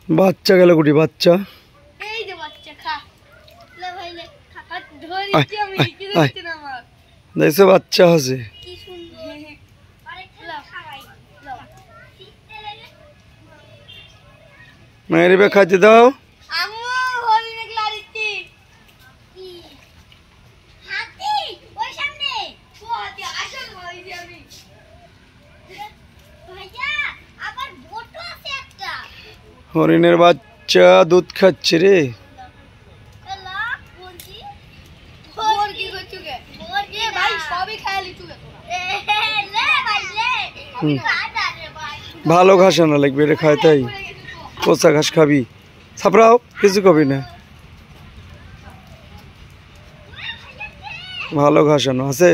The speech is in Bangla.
বাচ্চা গেল গুটি বাচ্চা দেখছো বাচ্চা আছে মেয়েরিবে খাইতে দাও হরিণের বাচ্চা দুধ খাচ্ছে রে ভালো ঘাস আনা লাগবে এটা খায় তাই পচা ঘাস খাবি ছাপড়াও কিছু খাবি না ভালো ঘাস আনো আছে।